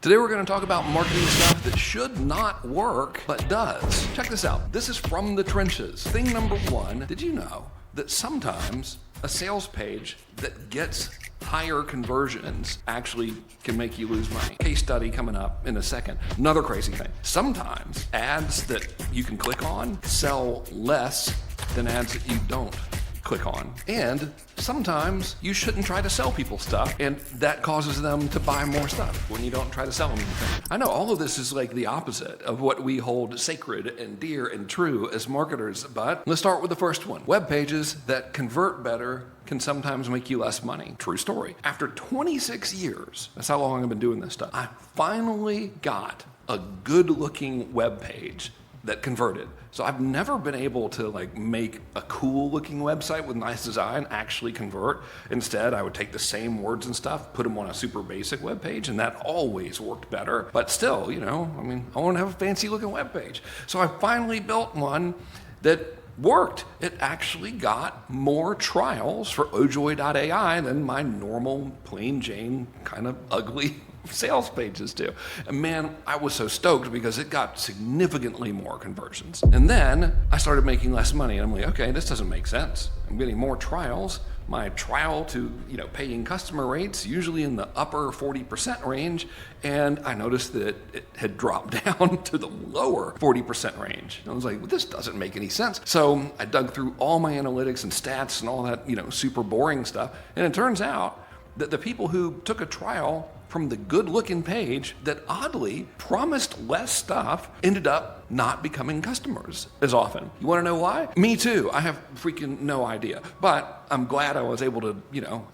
Today we're going to talk about marketing stuff that should not work, but does. Check this out. This is from the trenches. Thing number one, did you know that sometimes a sales page that gets higher conversions actually can make you lose money? Case study coming up in a second. Another crazy thing. Sometimes ads that you can click on sell less than ads that you don't click on. And sometimes you shouldn't try to sell people stuff, and that causes them to buy more stuff when you don't try to sell them anything. I know all of this is like the opposite of what we hold sacred and dear and true as marketers, but let's start with the first one. Web pages that convert better can sometimes make you less money. True story. After 26 years, that's how long I've been doing this stuff, I finally got a good-looking web page that converted. So I've never been able to make a cool looking website with nice design actually convert. Instead, I would take the same words and stuff, put them on a super basic web page, and that always worked better. But still, I want to have a fancy looking web page. So I finally built one that worked. It actually got more trials for ojoy.ai than my normal plain Jane kind of ugly sales pages do. And man, I was so stoked because it got significantly more conversions. And then I started making less money, and I'm like, okay, this doesn't make sense. I'm getting more trials. My trial to paying customer rates usually in the upper 40% range, and I noticed that it had dropped down to the lower 40% range. And I was like, well, this doesn't make any sense. So I dug through all my analytics and stats and all that super boring stuff, and it turns out that the people who took a trial from the good-looking page that oddly promised less stuff ended up not becoming customers as often. You want to know why? Me too. I have freaking no idea. But I'm glad I was able to,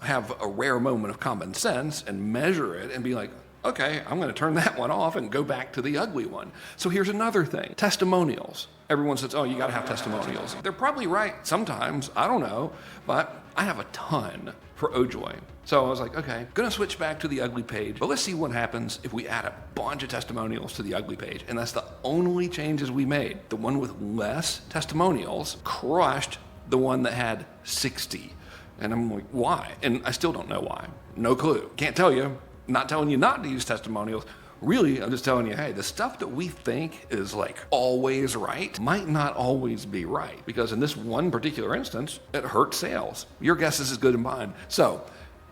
have a rare moment of common sense and measure it and be like, okay, I'm going to turn that one off and go back to the ugly one. So here's another thing. Testimonials. Everyone says, oh, you got to have testimonials. They're probably right sometimes. I don't know. But I have a ton for Ojoy. So I was like, okay, gonna switch back to the ugly page, but let's see what happens if we add a bunch of testimonials to the ugly page. And that's the only changes we made. The one with less testimonials crushed the one that had 60. And I'm like, why? And I still don't know why. No clue. Can't tell you. Not telling you not to use testimonials. Really, I'm just telling you, hey, the stuff that we think is always right might not always be right, because in this one particular instance, it hurt sales. Your guess is as good as mine. So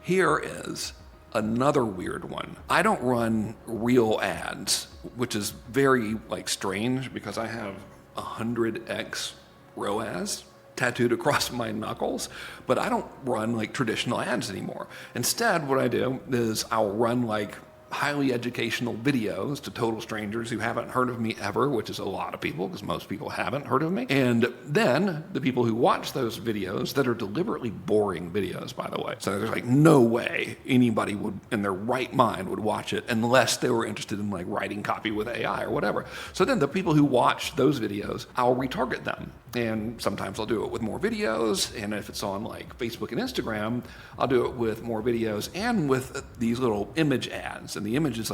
here is another weird one. I don't run real ads, which is very strange because I have 100x ROAS tattooed across my knuckles, but I don't run traditional ads anymore. Instead, what I do is I'll run highly educational videos to total strangers who haven't heard of me ever, which is a lot of people because most people haven't heard of me. And then the people who watch those videos that are deliberately boring videos, by the way. So there's no way anybody would in their right mind would watch it unless they were interested in writing copy with AI or whatever. So then the people who watch those videos, I'll retarget them. And sometimes I'll do it with more videos. And if it's on Facebook and Instagram, I'll do it with more videos and with these little image ads. And the images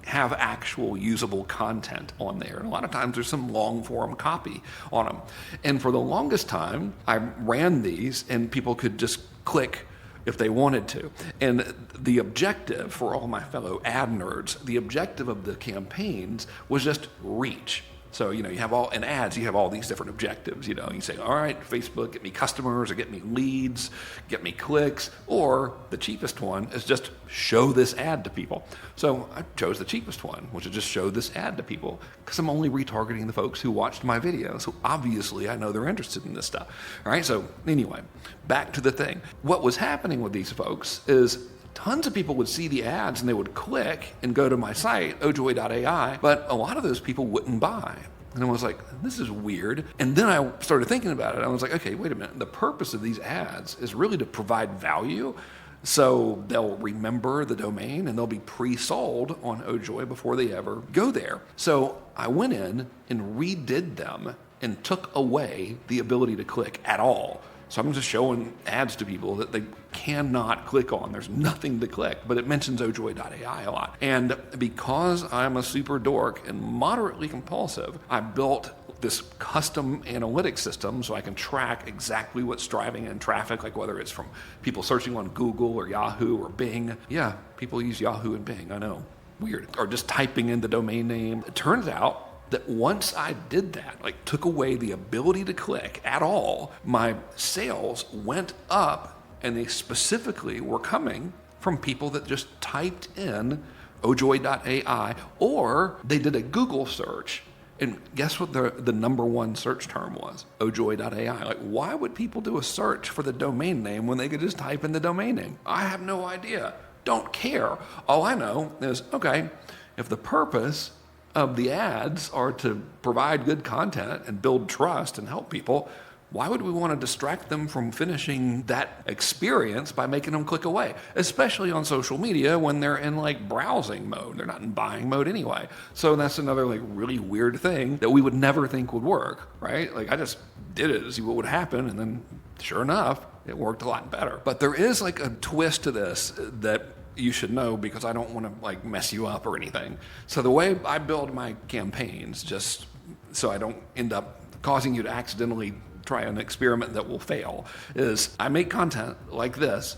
have actual usable content on there. And a lot of times there's some long form copy on them. And for the longest time, I ran these and people could just click if they wanted to. And the objective for all my fellow ad nerds, the objective of the campaigns was just reach. So, you have in ads, you have all these different objectives. You say, all right, Facebook, get me customers or get me leads, get me clicks, or the cheapest one is just show this ad to people. So I chose the cheapest one, which is just show this ad to people because I'm only retargeting the folks who watched my video. So obviously I know they're interested in this stuff. All right, so anyway, back to the thing. What was happening with these folks is tons of people would see the ads and they would click and go to my site, ojoy.ai, but a lot of those people wouldn't buy. And I was like, this is weird. And then I started thinking about it. I was like, okay, wait a minute. The purpose of these ads is really to provide value. So they'll remember the domain and they'll be pre-sold on Ojoy before they ever go there. So I went in and redid them and took away the ability to click at all. So I'm just showing ads to people that they cannot click on. There's nothing to click, but it mentions ojoy.ai a lot. And because I'm a super dork and moderately compulsive, I built this custom analytics system so I can track exactly what's driving in traffic, whether it's from people searching on Google or Yahoo or Bing. Yeah, people use Yahoo and Bing, I know. weird. Or just typing in the domain name. It turns out that once I did that, like took away the ability to click at all, my sales went up, and they specifically were coming from people that just typed in ojoy.ai, or they did a Google search. And guess what the number one search term was? ojoy.ai. Like, why would people do a search for the domain name when they could just type in the domain name? I have no idea. Don't care. All I know is, okay, if the purpose of the ads are to provide good content and build trust and help people, why would we want to distract them from finishing that experience by making them click away? Especially on social media when they're in like browsing mode. They're not in buying mode anyway. So that's another like really weird thing that we would never think would work, right? Like I just did it to see what would happen, and then sure enough, it worked a lot better. But there is like a twist to this that you should know, because I don't want to like mess you up or anything. So the way I build my campaigns, just so I don't end up causing you to accidentally try an experiment that will fail, is I make content like this,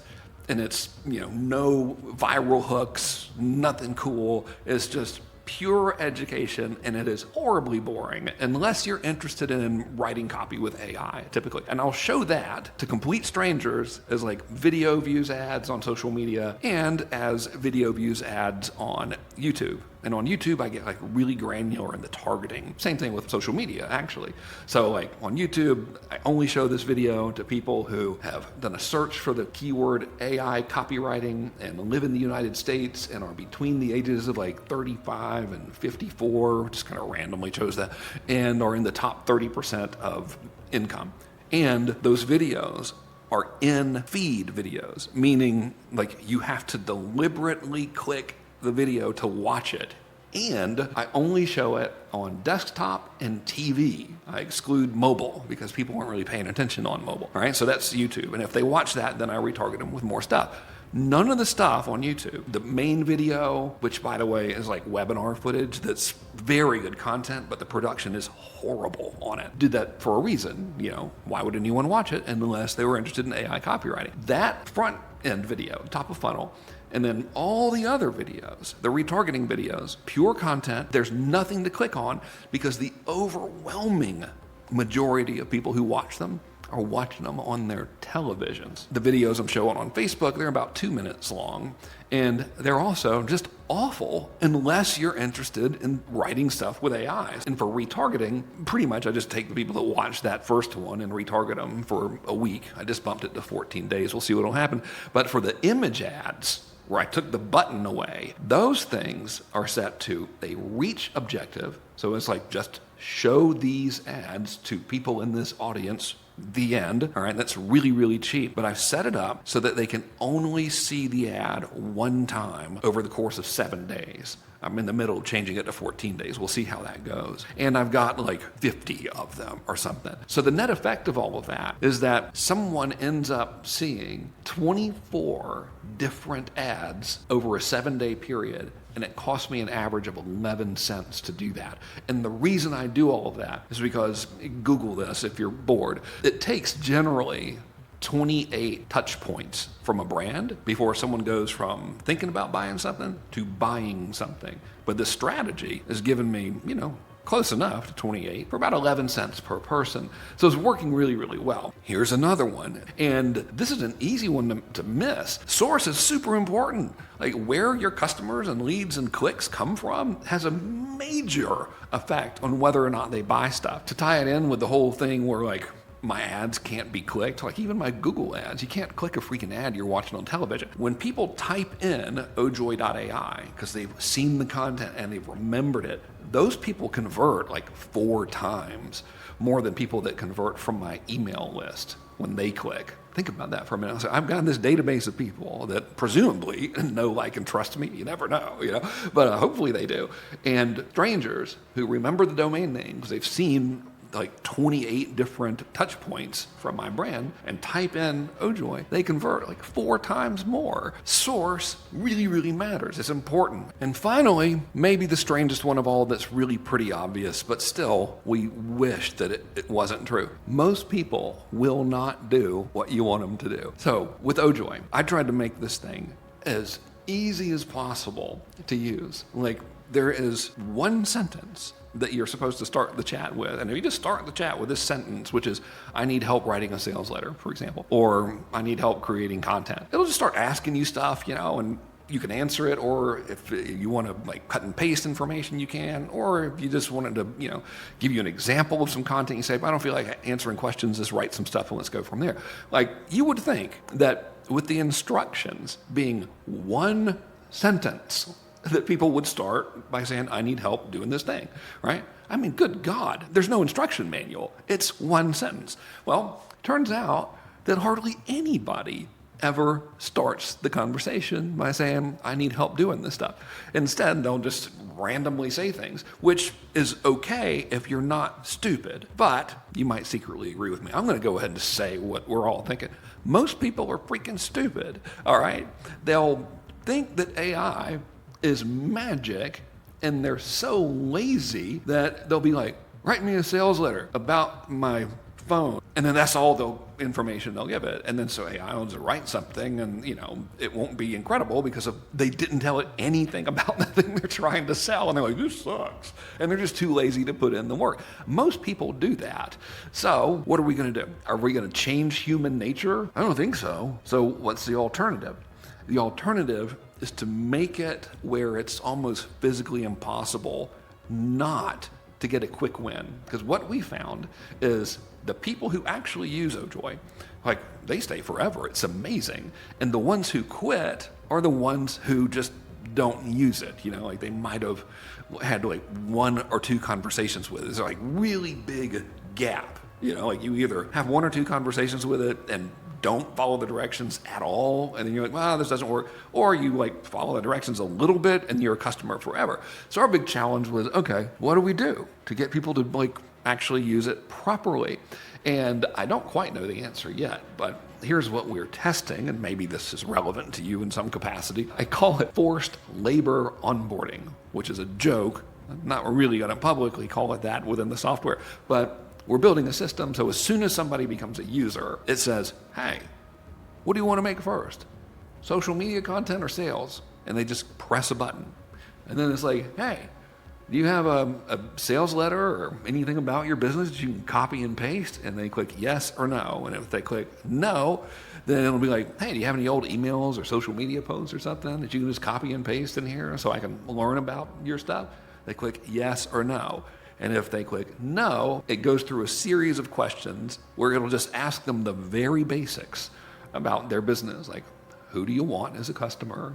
and it's, no viral hooks, nothing cool. It's just pure education, and it is horribly boring unless you're interested in writing copy with AI, typically. And I'll show that to complete strangers as like video views ads on social media and as video views ads on YouTube. And on YouTube, I get like really granular in the targeting. Same thing with social media, actually. So like on YouTube, I only show this video to people who have done a search for the keyword AI copywriting and live in the United States and are between the ages of like 35 and 54, just kind of randomly chose that, and are in the top 30% of income. And those videos are in feed videos, meaning like you have to deliberately click the video to watch it. And I only show it on desktop and TV. I exclude mobile because people aren't really paying attention on mobile. All right, so that's YouTube. And if they watch that, then I retarget them with more stuff. None of the stuff on YouTube, the main video, which by the way is like webinar footage that's very good content, but the production is horrible on it. Did that for a reason. Why would anyone watch it unless they were interested in AI copywriting? That front end video, top of funnel, and then all the other videos, the retargeting videos, pure content, there's nothing to click on because the overwhelming majority of people who watch them are watching them on their televisions. The videos I'm showing on Facebook, they're about 2 minutes long, and they're also just awful unless you're interested in writing stuff with AIs. And for retargeting, pretty much I just take the people that watch that first one and retarget them for a week. I just bumped it to 14 days. We'll see what'll happen. But for the image ads, where I took the button away, those things are set to a reach objective. So it's like just show these ads to people in this audience, the end. All right, that's really, really cheap. But I've set it up so that they can only see the ad one time over the course of 7 days. I'm in the middle of changing it to 14 days. We'll see how that goes. And I've got like 50 of them or something. So the net effect of all of that is that someone ends up seeing 24 different ads over a 7-day period, and it cost me an average of 11 cents to do that. And the reason I do all of that is because, Google this if you're bored, it takes generally 28 touch points from a brand before someone goes from thinking about buying something to buying something. But this strategy has given me, close enough to 28 for about 11 cents per person. So it's working really, really well. Here's another one. And this is an easy one to miss. Source is super important. Like where your customers and leads and clicks come from has a major effect on whether or not they buy stuff. To tie it in with the whole thing where like my ads can't be clicked, like even my Google ads, you can't click a freaking ad you're watching on television. When people type in ojoy.ai because they've seen the content and they've remembered it, those people convert like 4 times more than people that convert from my email list when they click. Think about that for a minute. So I've got this database of people that presumably know, like, and trust me. You never know, but hopefully they do. And strangers who remember the domain names, they've seen like 28 different touch points from my brand and type in Ojoy, they convert like 4 times more. Source really, really matters. It's important. And finally, maybe the strangest one of all that's really pretty obvious, but still we wish that it wasn't true. Most people will not do what you want them to do. So with Ojoy, I tried to make this thing as easy as possible to use. Like, there is one sentence that you're supposed to start the chat with. And if you just start the chat with this sentence, which is, I need help writing a sales letter, for example, or I need help creating content, it'll just start asking you stuff, and you can answer it, or if you want to like cut and paste information, you can, or if you just wanted to, give you an example of some content, you say, I don't feel like answering questions, just write some stuff and let's go from there. Like, you would think that with the instructions being one sentence, that people would start by saying, I need help doing this thing, right? I mean, good God, there's no instruction manual. It's one sentence. Well, turns out that hardly anybody ever starts the conversation by saying, I need help doing this stuff. Instead, they'll just randomly say things, which is okay if you're not stupid, but you might secretly agree with me. I'm going to go ahead and say what we're all thinking. Most people are freaking stupid, all right? They'll think that AI is magic, and they're so lazy that they'll be like, write me a sales letter about my phone, and then that's all the information they'll give it. And then so AI will write something, and it won't be incredible because they didn't tell it anything about the thing they're trying to sell, and they're like, this sucks, and they're just too lazy to put in the work. Most people do that. So what are we going to do? Are we going to change human nature? I don't think so. So what's the alternative? The alternative is to make it where it's almost physically impossible not to get a quick win. Because what we found is the people who actually use OJoy, like, they stay forever. It's amazing. And the ones who quit are the ones who just don't use it. Like, they might have had like one or two conversations with it. It's like really big gap. Like, you either have one or two conversations with it and don't follow the directions at all, and then you're like, well, this doesn't work, or you like follow the directions a little bit and you're a customer forever. So our big challenge was, okay, what do we do to get people to like actually use it properly? And I don't quite know the answer yet, but here's what we're testing, and maybe this is relevant to you in some capacity. I call it forced labor onboarding, which is a joke. I'm not really going to publicly call it that within the software, but we're building a system so as soon as somebody becomes a user, it says, hey, what do you want to make first? Social media content or sales? And they just press a button. And then it's like, hey, do you have a sales letter or anything about your business that you can copy and paste? And they click yes or no. And if they click no, then it'll be like, hey, do you have any old emails or social media posts or something that you can just copy and paste in here so I can learn about your stuff? They click yes or no. And if they click no, it goes through a series of questions where it'll just ask them the very basics about their business, like, who do you want as a customer,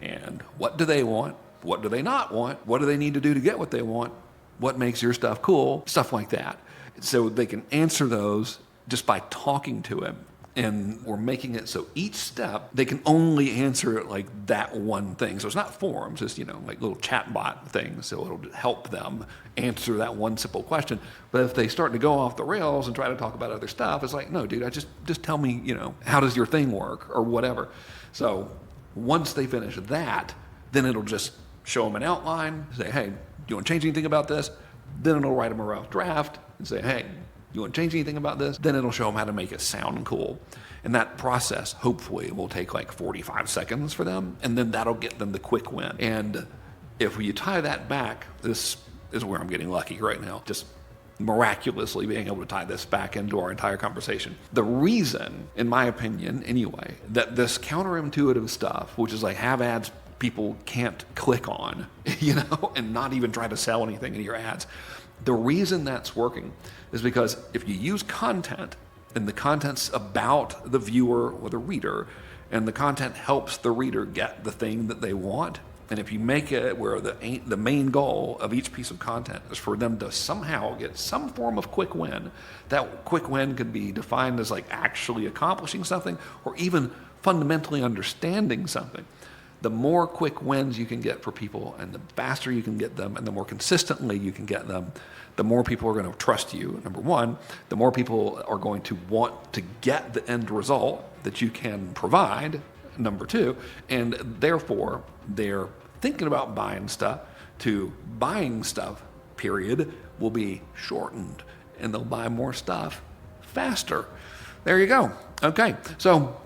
and what do they want, what do they not want, what do they need to do to get what they want, what makes your stuff cool, stuff like that. So they can answer those just by talking to him. And we're making it so each step, they can only answer it like that one thing. So it's not forms, it's, like little chatbot things. So it'll help them answer that one simple question. But if they start to go off the rails and try to talk about other stuff, it's like, no, dude, just tell me, how does your thing work or whatever. So once they finish that, then it'll just show them an outline, say, hey, do you want to change anything about this? Then it'll write them a rough draft and say, hey, you want to change anything about this? Then it'll show them how to make it sound cool. And that process, hopefully, will take like 45 seconds for them, and then that'll get them the quick win. And if you tie that back, this is where I'm getting lucky right now, just miraculously being able to tie this back into our entire conversation. The reason, in my opinion anyway, that this counterintuitive stuff, which is like have ads people can't click on, and not even try to sell anything in your ads, the reason that's working is because if you use content and the content's about the viewer or the reader, and the content helps the reader get the thing that they want, and if you make it where the main goal of each piece of content is for them to somehow get some form of quick win, that quick win could be defined as like actually accomplishing something or even fundamentally understanding something. The more quick wins you can get for people, and the faster you can get them, and the more consistently you can get them, the more people are going to trust you, number one. The more people are going to want to get the end result that you can provide, number two. And therefore, they're thinking about buying stuff to buying stuff, period, will be shortened. And they'll buy more stuff faster. There you go. Okay, so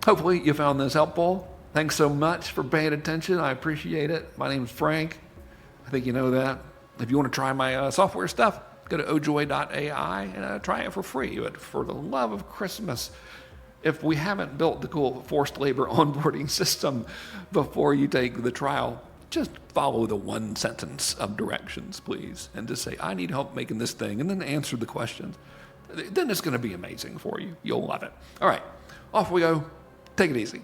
hopefully you found this helpful. Thanks so much for paying attention. I appreciate it. My name's Frank. I think you know that. If you want to try my software stuff, go to ojoy.ai and try it for free. But for the love of Christmas, if we haven't built the cool forced labor onboarding system before you take the trial, just follow the one sentence of directions, please, and just say, I need help making this thing, and then answer the questions. Then it's going to be amazing for you. You'll love it. All right, off we go. Take it easy.